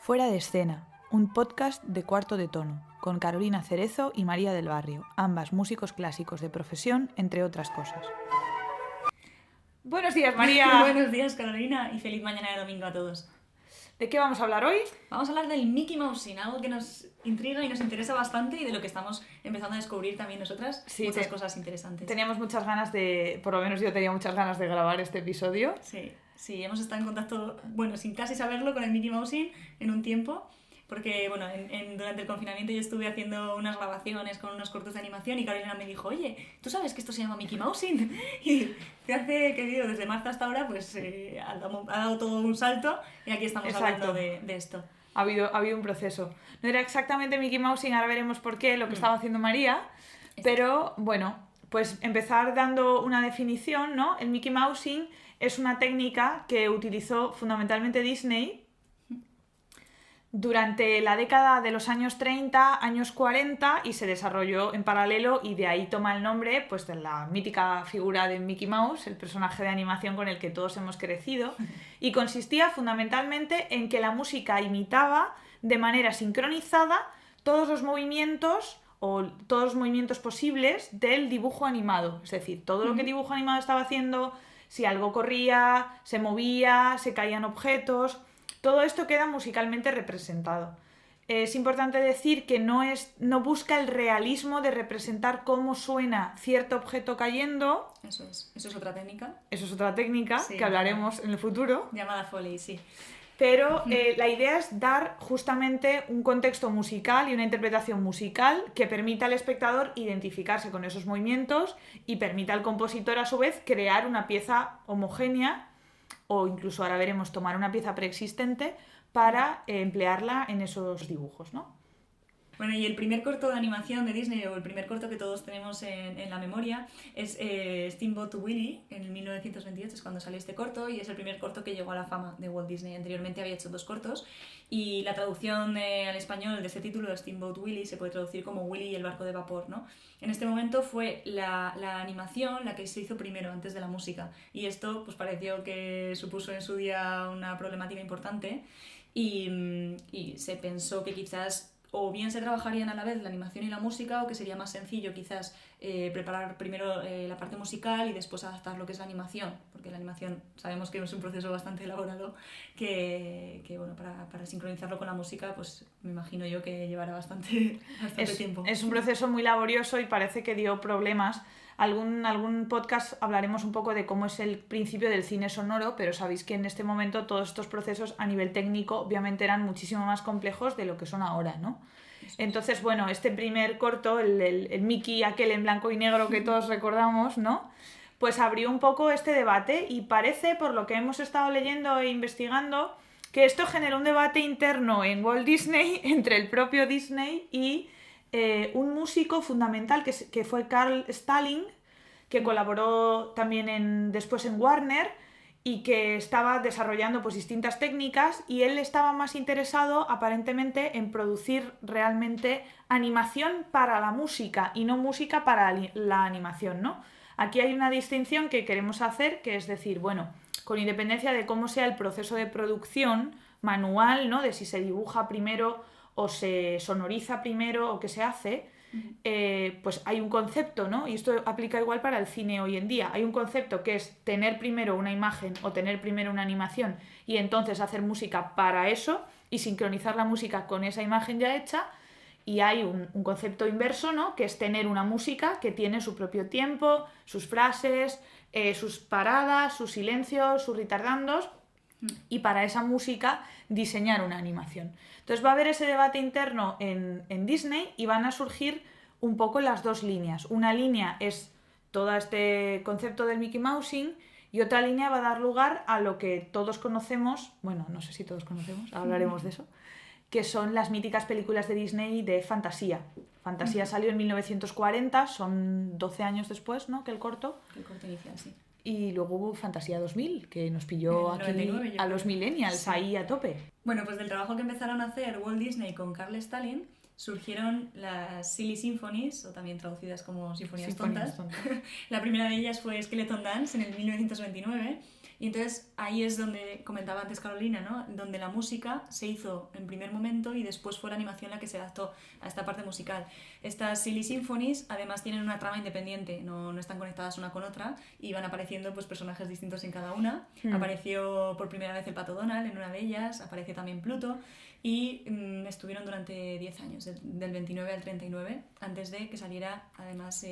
Fuera de escena, un podcast de cuarto de tono, con Carolina Cerezo y María del Barrio, ambas músicos clásicos de profesión, entre otras cosas. Buenos días, María. Buenos días, Carolina, y feliz mañana de domingo a todos. ¿De qué vamos a hablar hoy? Vamos a hablar del Mickey Mousing, algo que nos intriga y nos interesa bastante y de lo que estamos empezando a descubrir también nosotras. Sí, muchas cosas interesantes. Teníamos muchas ganas por lo menos yo tenía muchas ganas de grabar este episodio. Sí, hemos estado en contacto, sin casi saberlo, con el Mickey Mousing en un tiempo. Porque, durante el confinamiento yo estuve haciendo unas grabaciones con unos cortos de animación y Carolina me dijo, oye, ¿tú sabes que esto se llama Mickey Mousing? Y desde marzo hasta ahora, pues ha dado todo un salto y aquí estamos hablando de esto. Ha habido un proceso. No era exactamente Mickey Mousing, ahora veremos por qué, lo que estaba haciendo María, pero bueno, pues empezar dando una definición, ¿no? El Mickey Mousing es una técnica que utilizó fundamentalmente Disney durante la década de los años 30, años 40 y se desarrolló en paralelo y de ahí toma el nombre pues, de la mítica figura de Mickey Mouse, el personaje de animación con el que todos hemos crecido, y consistía fundamentalmente en que la música imitaba de manera sincronizada todos los movimientos o todos los movimientos posibles del dibujo animado, es decir, todo lo que el dibujo animado estaba haciendo, si algo corría, se movía, se caían objetos. Todo esto queda musicalmente representado. Es importante decir que no busca el realismo de representar cómo suena cierto objeto cayendo. Eso es otra técnica. Eso es otra técnica, sí, que hablaremos en el futuro. Llamada Foley, sí. Pero la idea es dar justamente un contexto musical y una interpretación musical que permita al espectador identificarse con esos movimientos y permita al compositor a su vez crear una pieza homogénea o incluso ahora veremos tomar una pieza preexistente para emplearla en esos dibujos, ¿no? Bueno, y el primer corto de animación de Disney, o el primer corto que todos tenemos en la memoria, es Steamboat Willie, en 1928 es cuando salió este corto, y es el primer corto que llegó a la fama de Walt Disney. Anteriormente había hecho 2 cortos, y la traducción al español de este título, de Steamboat Willie, se puede traducir como Willie y el barco de vapor, ¿no? En este momento fue la animación la que se hizo primero, antes de la música, y esto pues pareció que supuso en su día una problemática importante, y se pensó que quizás o bien se trabajarían a la vez la animación y la música, o que sería más sencillo quizás preparar primero la parte musical y después adaptar lo que es la animación, porque la animación sabemos que es un proceso bastante elaborado que para sincronizarlo con la música, pues me imagino yo que llevará bastante tiempo. Es un proceso muy laborioso y parece que dio problemas. Algún podcast hablaremos un poco de cómo es el principio del cine sonoro, pero sabéis que en este momento todos estos procesos a nivel técnico obviamente eran muchísimo más complejos de lo que son ahora, ¿no? Entonces, este primer corto, el Mickey aquel en blanco y negro que todos recordamos, ¿no? Pues abrió un poco este debate y parece, por lo que hemos estado leyendo e investigando, que esto generó un debate interno en Walt Disney entre el propio Disney y un músico fundamental que fue Carl Stalling, que colaboró también después en Warner y que estaba desarrollando pues distintas técnicas, y él estaba más interesado aparentemente en producir realmente animación para la música y no música para la animación, ¿no? Aquí hay una distinción que queremos hacer, que es decir, con independencia de cómo sea el proceso de producción manual, ¿no? De si se dibuja primero o se sonoriza primero o qué se hace, pues hay un concepto, ¿no? Y esto aplica igual para el cine hoy en día. Hay un concepto que es tener primero una imagen o tener primero una animación y entonces hacer música para eso y sincronizar la música con esa imagen ya hecha. Y hay un concepto inverso, ¿no? Que es tener una música que tiene su propio tiempo, sus frases, sus paradas, sus silencios, sus retardandos, y para esa música diseñar una animación. Entonces va a haber ese debate interno en Disney y van a surgir un poco las dos líneas. Una línea es todo este concepto del Mickey Mousing y otra línea va a dar lugar a lo que todos conocemos, no sé si todos conocemos, hablaremos de eso, que son las míticas películas de Disney de fantasía. Fantasía salió en 1940, son 12 años después, ¿no?, que el corto. El corto inicial, sí. Y luego hubo Fantasía 2000, que nos pilló aquí a los millennials, sí, ahí a tope. Bueno, pues del trabajo que empezaron a hacer Walt Disney con Carl Stalling surgieron las Silly Symphonies, o también traducidas como Sinfonías Sinfonías Tontas. La primera de ellas fue Skeleton Dance en el 1929. Y entonces ahí es donde comentaba antes Carolina, ¿no? Donde la música se hizo en primer momento y después fue la animación la que se adaptó a esta parte musical. Estas Silly Symphonies además tienen una trama independiente, no están conectadas una con otra y van apareciendo pues, personajes distintos en cada una. Apareció por primera vez el Pato Donald en una de ellas, apareció también Pluto y estuvieron durante 10 años, del 29 al 39, antes de que saliera además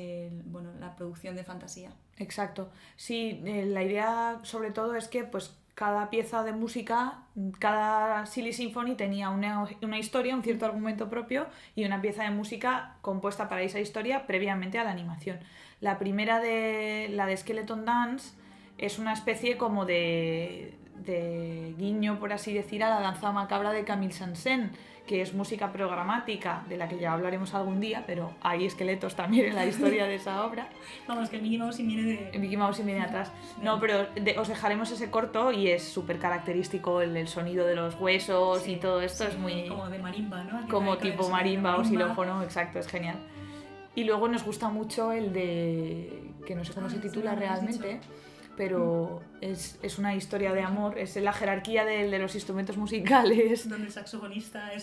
la producción de Fantasía. Exacto. Sí, la idea sobre todo es que pues cada pieza de música, cada Silly Symphony tenía una historia, un cierto argumento propio y una pieza de música compuesta para esa historia previamente a la animación. La primera la de Skeleton Dance es una especie como de guiño, por así decir, a la danza macabra de Camille Saint-Saëns, que es música programática, de la que ya hablaremos algún día, pero hay esqueletos también en la historia de esa obra. Vamos, que el Mickey Mouse viene atrás. No, pero os dejaremos ese corto y es súper característico el sonido de los huesos y todo esto, es muy... Como de marimba, ¿no? Como tipo marimba o xilófono, exacto, es genial. Y luego nos gusta mucho el de... que no sé cómo se titula realmente, pero es una historia de amor, es la jerarquía de los instrumentos musicales. Donde el saxofonista, el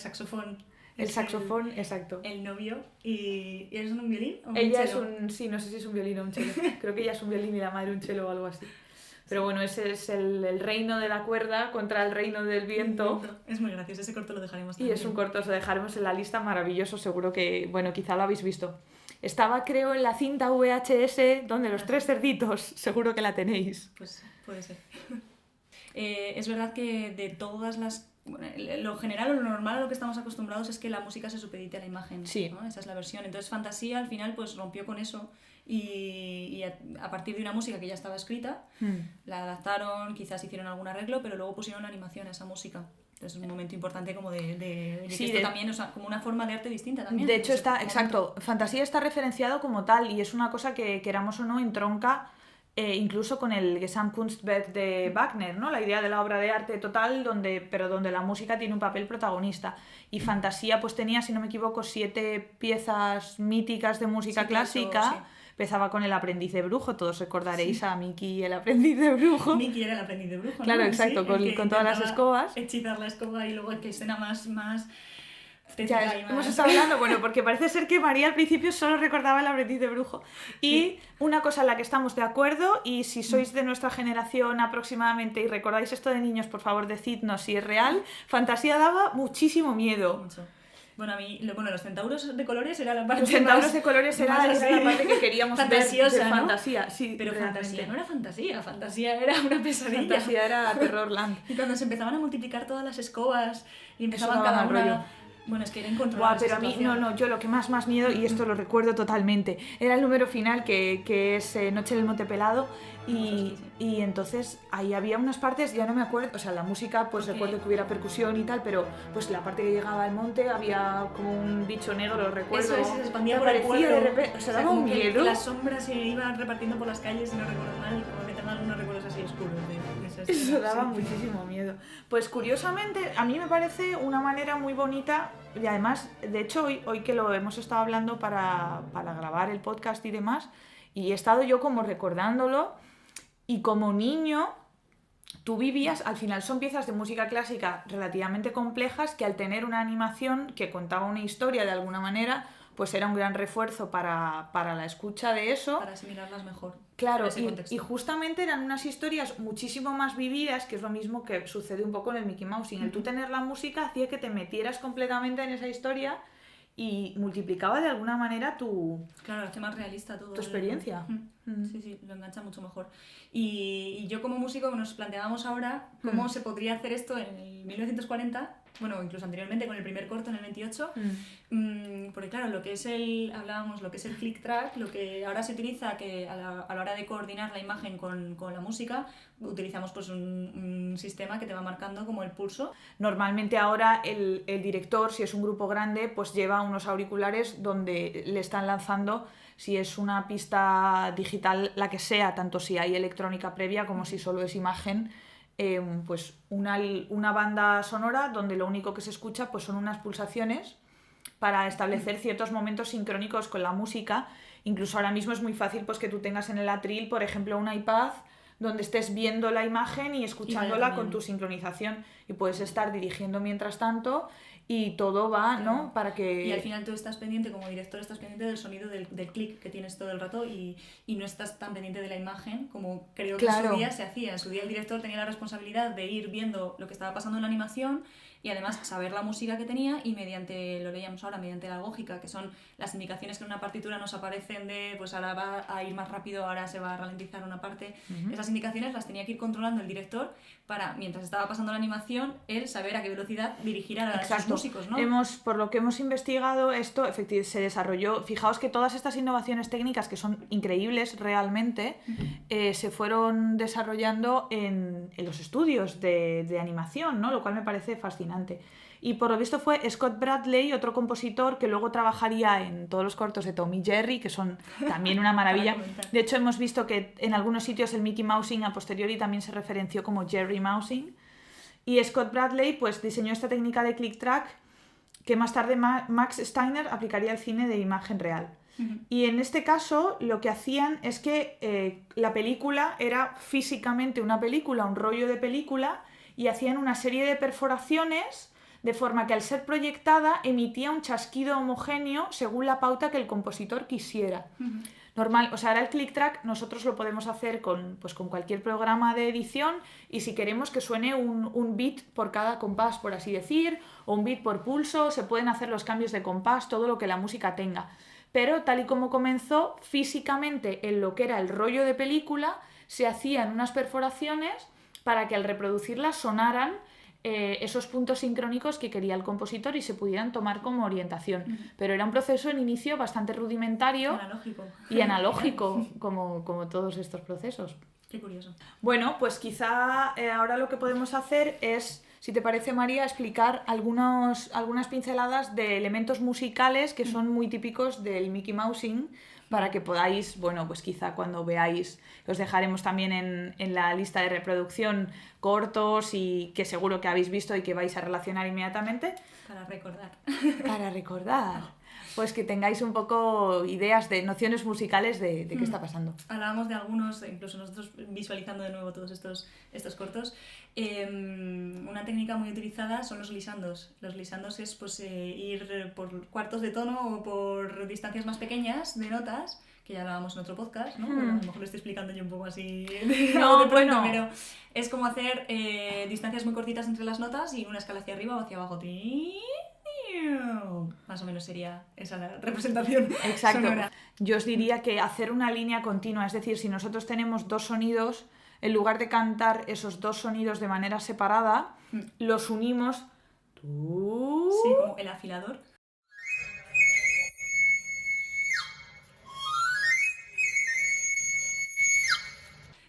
saxofón, exacto. El novio. ¿Y eres un violín o un ella cello? Sí, no sé si es un violín o un cello. Creo que ella es un violín y la madre un cello o algo así. Pero bueno, ese es el reino de la cuerda contra el reino del viento. Es muy gracioso, ese corto lo dejaremos también. Y es un corto, os lo dejaremos en la lista, maravilloso, seguro que, bueno, quizá lo habéis visto. Estaba, creo, en la cinta VHS donde los 3 cerditos, seguro que la tenéis. Pues puede ser. Es verdad que de todas las... Bueno, lo general o lo normal a lo que estamos acostumbrados es que la música se supedite a la imagen. Sí. ¿no? Esa es la versión. Entonces Fantasía al final pues rompió con eso y a partir de una música que ya estaba escrita, la adaptaron, quizás hicieron algún arreglo, pero luego pusieron animación a esa música. Entonces es un momento importante como también, o sea, como una forma de arte distinta también. De hecho exacto, Fantasía está referenciado como tal y es una cosa que, queramos o no, entronca incluso con el Gesamtkunstwerk de Wagner, ¿no? La idea de la obra de arte total, pero donde la música tiene un papel protagonista. Y Fantasía pues tenía, si no me equivoco, 7 piezas míticas de música clásica. Sí. Empezaba con El aprendiz de brujo, todos recordaréis a Mickey y el aprendiz de brujo. Mickey era el aprendiz de brujo, ¿no? Claro, exacto, con todas las escobas. Hechizar la escoba y luego que escena más ya hemos estado hablando, bueno, porque parece ser que María al principio solo recordaba El aprendiz de brujo. Y una cosa en la que estamos de acuerdo, y si sois de nuestra generación aproximadamente y recordáis esto de niños, por favor decidnos si es real, Fantasía daba muchísimo miedo. Mucho. Bueno, a mí, los centauros de colores era la parte Los centauros de colores era la parte que queríamos fantasiosa, ver de ¿no? Fantasía. Sí, pero Fantasía no era Fantasía era una pesadilla. Fantasía era Terrorland. Y cuando se empezaban a multiplicar todas las escobas y empezaban cada una... Rollo. Bueno, es que era incontrolable. Pero a mí, yo lo que más miedo, y esto lo recuerdo totalmente, era el número final que es Noche en el Monte Pelado. Y entonces ahí había unas partes, ya no me acuerdo, o sea, la música, pues recuerdo que hubiera percusión y tal, pero pues la parte que llegaba al monte había como un bicho negro, lo recuerdo. Eso se expandía por el pueblo. De repente, o sea, daba un miedo. Las sombras se iban repartiendo por las calles, si no recuerdo mal, como que tengo algunos recuerdos así oscuros de esas. Eso daba muchísimo miedo. Pues curiosamente, a mí me parece una manera muy bonita, y además, de hecho, hoy que lo hemos estado hablando para grabar el podcast y demás, y he estado yo como recordándolo. Y como niño, tú vivías, al final son piezas de música clásica relativamente complejas que al tener una animación que contaba una historia de alguna manera, pues era un gran refuerzo para la escucha de eso. Para asimilarlas mejor. Claro, y justamente eran unas historias muchísimo más vividas, que es lo mismo que sucede un poco en el Mickey Mouse. El tú tener la música hacía que te metieras completamente en esa historia y multiplicaba de alguna manera Claro, hace más realista todo. Tu experiencia. Sí, lo engancha mucho mejor. Y yo como músico nos planteábamos ahora cómo se podría hacer esto en el 1940, bueno, incluso anteriormente con el primer corto en el 28, porque claro, lo que es el flick track, lo que ahora se utiliza que a la hora de coordinar la imagen con la música, utilizamos pues un sistema que te va marcando como el pulso. Normalmente ahora el director, si es un grupo grande, pues lleva unos auriculares donde le están lanzando, si es una pista digital, la que sea, tanto si hay electrónica previa como si solo es imagen, pues una banda sonora donde lo único que se escucha pues son unas pulsaciones para establecer ciertos momentos sincrónicos con la música. Incluso ahora mismo es muy fácil pues que tú tengas en el atril, por ejemplo, un iPad donde estés viendo la imagen y escuchándola con tu sincronización, y puedes estar dirigiendo mientras tanto y todo va, ¿no? Para que... Y al final tú estás pendiente, como director, estás pendiente del sonido del clic que tienes todo el rato y no estás tan pendiente de la imagen como creo que en su día se hacía. En su día el director tenía la responsabilidad de ir viendo lo que estaba pasando en la animación y además saber la música que tenía, y mediante, lo leíamos ahora, mediante la lógica, que son las indicaciones que en una partitura nos aparecen de pues ahora va a ir más rápido, ahora se va a ralentizar una parte. Esas indicaciones las tenía que ir controlando el director para, mientras estaba pasando la animación, él saber a qué velocidad dirigir a sus músicos, ¿no? Por lo que hemos investigado, esto efectivamente se desarrolló. Fijaos que todas estas innovaciones técnicas, que son increíbles realmente, se fueron desarrollando en los estudios de animación, ¿no? Lo cual me parece fascinante. Y por lo visto fue Scott Bradley, otro compositor que luego trabajaría en todos los cortos de Tom y Jerry, que son también una maravilla. De hecho, hemos visto que en algunos sitios el Mickey Mousing a posteriori también se referenció como Jerry Mousing. Y Scott Bradley pues diseñó esta técnica de click track que más tarde Max Steiner aplicaría al cine de imagen real. Y en este caso lo que hacían es que la película era físicamente una película, un rollo de película, y hacían una serie de perforaciones de forma que al ser proyectada emitía un chasquido homogéneo según la pauta que el compositor quisiera. Normal, o sea, ahora el click track nosotros lo podemos hacer con cualquier programa de edición, y si queremos que suene un beat por cada compás, por así decir, o un beat por pulso, se pueden hacer los cambios de compás, todo lo que la música tenga. Pero tal y como comenzó, físicamente en lo que era el rollo de película se hacían unas perforaciones para que al reproducirlas sonaran esos puntos sincrónicos que quería el compositor y se pudieran tomar como orientación. Pero era un proceso en inicio bastante rudimentario y analógico como todos estos procesos. Qué curioso. Bueno, pues quizá ahora lo que podemos hacer es, si te parece, María, explicar algunas pinceladas de elementos musicales que son muy típicos del Mickey Mousing, para que podáis, bueno, pues quizá cuando veáis, os dejaremos también en la lista de reproducción cortos y que seguro que habéis visto y que vais a relacionar inmediatamente. Para recordar. Para recordar. Pues que tengáis un poco ideas de nociones musicales de qué está pasando. Hablábamos de algunos, incluso nosotros visualizando de nuevo todos estos cortos. Una técnica muy utilizada son los glissandos. Los glissandos es pues, ir por cuartos de tono o por distancias más pequeñas de notas, que ya hablábamos en otro podcast, ¿no? Bueno, a lo mejor lo estoy explicando yo un poco así no, bueno, pero es como hacer distancias muy cortitas entre las notas y una escala hacia arriba o hacia abajo. Más o menos sería esa la representación. Exacto. Sonora. Yo os diría que hacer una línea continua, es decir, si nosotros tenemos dos sonidos, en lugar de cantar esos dos sonidos de manera separada, los unimos. Sí, como el afilador.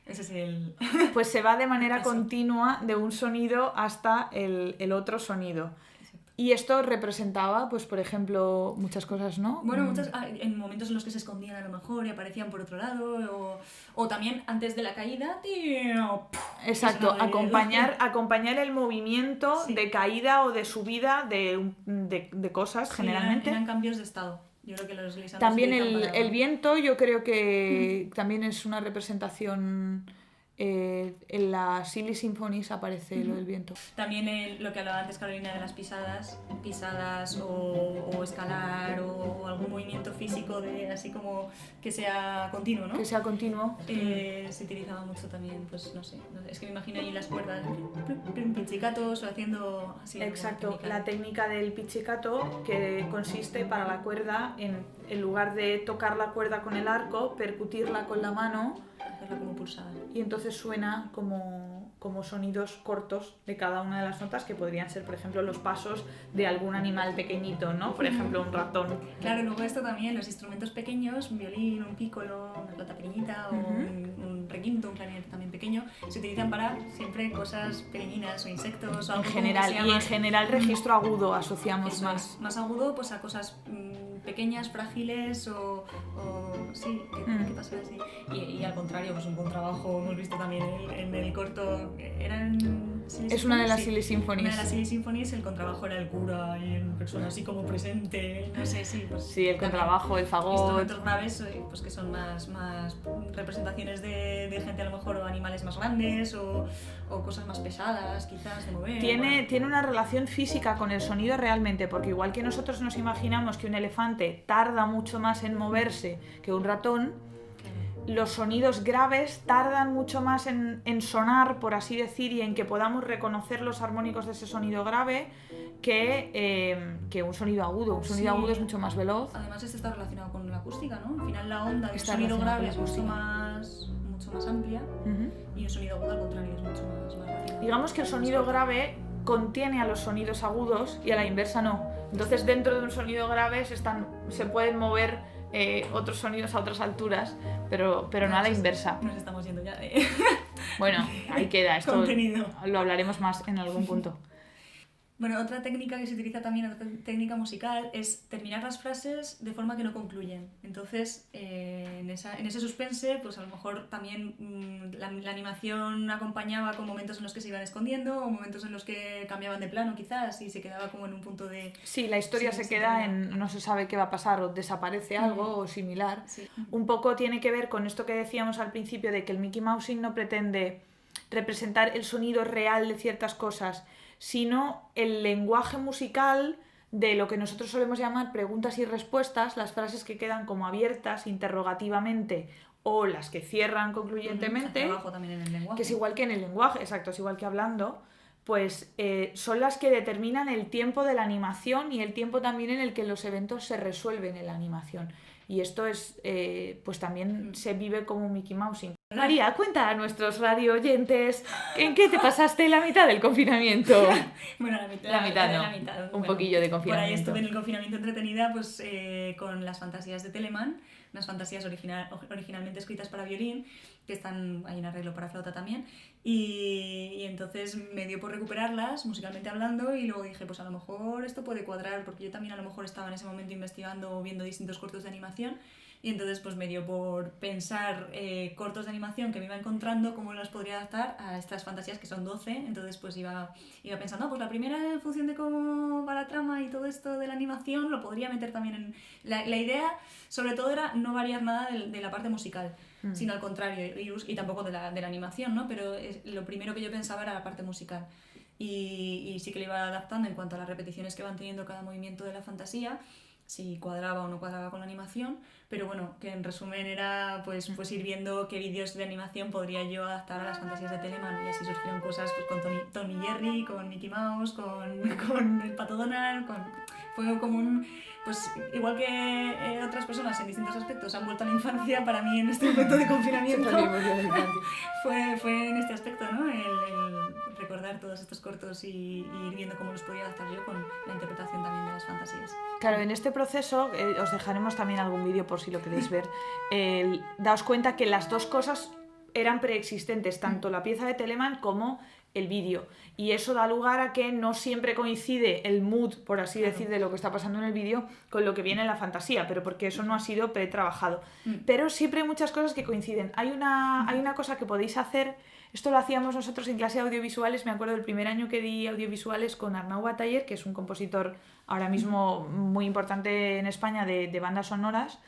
Ese es el... Pues se va de manera continua de un sonido hasta el otro sonido. Y esto representaba, pues por ejemplo, muchas cosas, ¿no? Bueno, muchas, en momentos en los que se escondían a lo mejor y aparecían por otro lado, o también antes de la caída, tío. Exacto, acompañar el movimiento de caída o de subida de cosas, sí, generalmente. Eran cambios de estado. Yo creo que los glissandos también el viento, yo creo que también es una representación. En las Silly Symphonies aparece lo del viento. También lo que hablaba antes Carolina de las pisadas o escalar o algún movimiento físico de así como que sea continuo, ¿no? Que sea continuo. Se utilizaba mucho también, pues no sé, es que me imagino ahí las cuerdas, pizzicatos o haciendo así. Exacto, la técnica del pizzicato, que consiste para la cuerda en lugar de tocar la cuerda con el arco, percutirla con la mano, hacerla como pulsada. Y entonces suena como sonidos cortos de cada una de las notas, que podrían ser, por ejemplo, los pasos de algún animal pequeñito, ¿no? Por ejemplo, un ratón. Claro, luego esto también, los instrumentos pequeños, un violín, un pícolo, una flauta pequeñita o un requinto, un clarinete también pequeño, se utilizan para siempre cosas pequeñinas o insectos o algo en general, y en general registro agudo asociamos más. Más agudo pues a cosas pequeñas, frágiles o sí, que pasara así. Y al contrario, pues un contrabajo, hemos visto también en el corto, es una de las Silly Symphonies. Una de las Silly Symphonies, el contrabajo era el cura y en persona así como presente, no sé, sí. Pues, sí, el contrabajo, el fagot. Instrumentos graves, pues que son más representaciones de gente a lo mejor, o animales más grandes, o cosas más pesadas quizás de mover. Tiene una relación física con el sonido realmente, porque igual que nosotros nos imaginamos que un elefante tarda mucho más en moverse que un ratón, los sonidos graves tardan mucho más en sonar, por así decir, y en que podamos reconocer los armónicos de ese sonido grave que un sonido agudo. Un sonido agudo es mucho más veloz. Además, esto está relacionado con la acústica, ¿no? Al final la onda del sonido grave es mucho más amplia, y un sonido agudo al contrario es mucho más rápido. Digamos que el sonido grave contiene a los sonidos agudos y a la inversa no. Entonces dentro de un sonido grave se pueden mover otros sonidos a otras alturas, pero no a la inversa. Nos estamos yendo ya. Bueno, ahí queda. Esto contenido. Lo hablaremos más en algún punto. Bueno, otra técnica que se utiliza también, otra técnica musical, es terminar las frases de forma que no concluyen. Entonces, en ese suspense, pues a lo mejor también la animación acompañaba con momentos en los que se iban escondiendo, o momentos en los que cambiaban de plano quizás, y se quedaba como en un punto de... Sí, la historia se queda en no se sabe qué va a pasar, o desaparece algo o similar. Sí. Un poco tiene que ver con esto que decíamos al principio, de que el Mickey Mousing no pretende representar el sonido real de ciertas cosas, sino el lenguaje musical de lo que nosotros solemos llamar preguntas y respuestas, las frases que quedan como abiertas interrogativamente o las que cierran concluyentemente, también en el lenguaje. Que es igual que en el lenguaje, exacto, es igual que hablando, pues son las que determinan el tiempo de la animación y el tiempo también en el que los eventos se resuelven en la animación. Y esto es, pues también se vive como Mickey Mousing. María, cuenta a nuestros radio oyentes ¿en qué te pasaste la mitad del confinamiento? Bueno, la mitad no. Un poquillo de confinamiento. Por ahí estuve en el confinamiento entretenida pues, con las fantasías de Telemann, unas fantasías originalmente escritas para violín, que hay un arreglo para flauta también, y entonces me dio por recuperarlas musicalmente hablando, y luego dije, pues a lo mejor esto puede cuadrar, porque yo también a lo mejor estaba en ese momento investigando o viendo distintos cortos de animación, y entonces pues me dio por pensar cortos de animación que me iba encontrando, cómo los podría adaptar a estas fantasías, que son 12. Entonces pues iba pensando, pues la primera, en función de cómo va la trama y todo esto de la animación, lo podría meter también en... La idea sobre todo era no variar nada de la parte musical, sino al contrario, y tampoco de la animación, ¿no? Pero lo primero que yo pensaba era la parte musical. Y sí que le iba adaptando en cuanto a las repeticiones que van teniendo cada movimiento de la fantasía, si cuadraba o no cuadraba con la animación, pero bueno, que en resumen era pues ir viendo qué vídeos de animación podría yo adaptar a las fantasías de Telemann, y así surgieron cosas pues, con Tom y Jerry, con Mickey Mouse, con el Pato Donald, fue como un... Pues igual que otras personas en distintos aspectos han vuelto a la infancia, para mí en este momento de confinamiento fue en este aspecto, ¿no? El recordar todos estos cortos y ir viendo cómo los podía adaptar yo con la interpretación también de las fantasías. Claro, en este proceso, os dejaremos también algún vídeo por si lo queréis ver, daos cuenta que las dos cosas eran preexistentes, tanto la pieza de Telemann como el vídeo, y eso da lugar a que no siempre coincide el mood, por así decir, de lo que está pasando en el vídeo con lo que viene en la fantasía, pero porque eso no ha sido pretrabajado. Pero siempre hay muchas cosas que coinciden. Hay una cosa que podéis hacer, esto lo hacíamos nosotros en clase de audiovisuales, me acuerdo del primer año que di audiovisuales con Arnau Bataller, que es un compositor ahora mismo muy importante en España de bandas sonoras,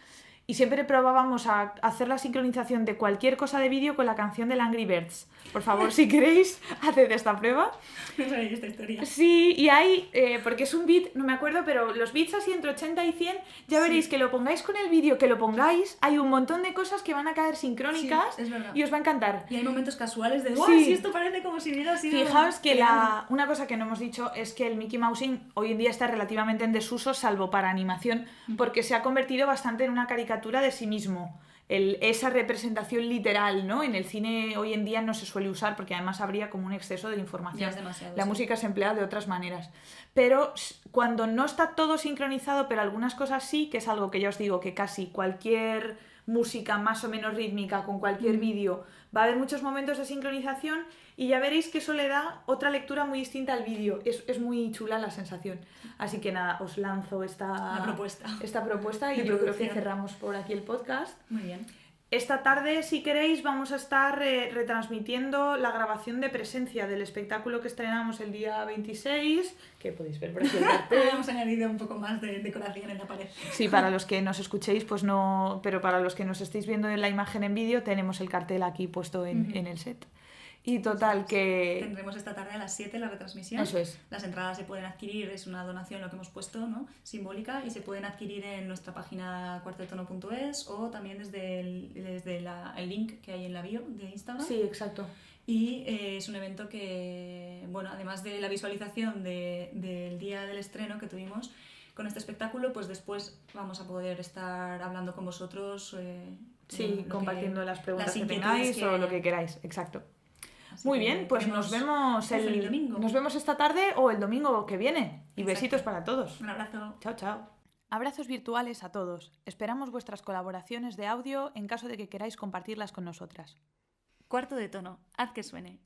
y siempre probábamos a hacer la sincronización de cualquier cosa de vídeo con la canción de Angry Birds. Por favor, si queréis, haced esta prueba. No sabéis esta historia. Sí, y hay, porque es un beat, no me acuerdo, pero los beats así entre 80 y 100, ya veréis que lo pongáis con el vídeo, que lo pongáis, hay un montón de cosas que van a caer sincrónicas, es verdad, y os va a encantar. Y hay momentos casuales de, ¡guau! Sí. Si esto parece como si hubiera sido... Fijaos que una cosa que no hemos dicho es que el Mickey Mousing hoy en día está relativamente en desuso, salvo para animación, porque se ha convertido bastante en una caricatura de sí mismo. Esa representación literal, ¿no? En el cine hoy en día no se suele usar porque además habría como un exceso de información. Ya es demasiado, la música se emplea de otras maneras. Pero cuando no está todo sincronizado, pero algunas cosas sí, que es algo que ya os digo que casi cualquier música más o menos rítmica con cualquier vídeo, va a haber muchos momentos de sincronización y ya veréis que eso le da otra lectura muy distinta al vídeo. Es muy chula la sensación. Así que nada, os lanzo esta propuesta y yo creo que cerramos por aquí el podcast. Muy bien. Esta tarde, si queréis, vamos a estar retransmitiendo la grabación de presencia del espectáculo que estrenamos el día 26, que podéis ver por aquí el cartel. Hemos añadido un poco más de decoración en la pared. Sí, para los que nos escuchéis, pues no, pero para los que nos estéis viendo en la imagen en vídeo, tenemos el cartel aquí puesto en el set. Y total que... Tendremos esta tarde a las 7 la retransmisión. Eso es. Las entradas se pueden adquirir, es una donación lo que hemos puesto, ¿no? Simbólica, y se pueden adquirir en nuestra página cuartotono.es o también desde el link que hay en la bio de Instagram. Sí, exacto. Y es un evento que, bueno, además de la visualización del día del estreno que tuvimos con este espectáculo, pues después vamos a poder estar hablando con vosotros. Sí, compartiendo las preguntas que tengáis o lo que queráis, exacto. Así muy bien, pues nos vemos el domingo. Nos vemos esta tarde o el domingo que viene. Y Exacto. Besitos para todos. Un abrazo. Chao, chao. Abrazos virtuales a todos. Esperamos vuestras colaboraciones de audio en caso de que queráis compartirlas con nosotras. Cuarto de tono. Haz que suene.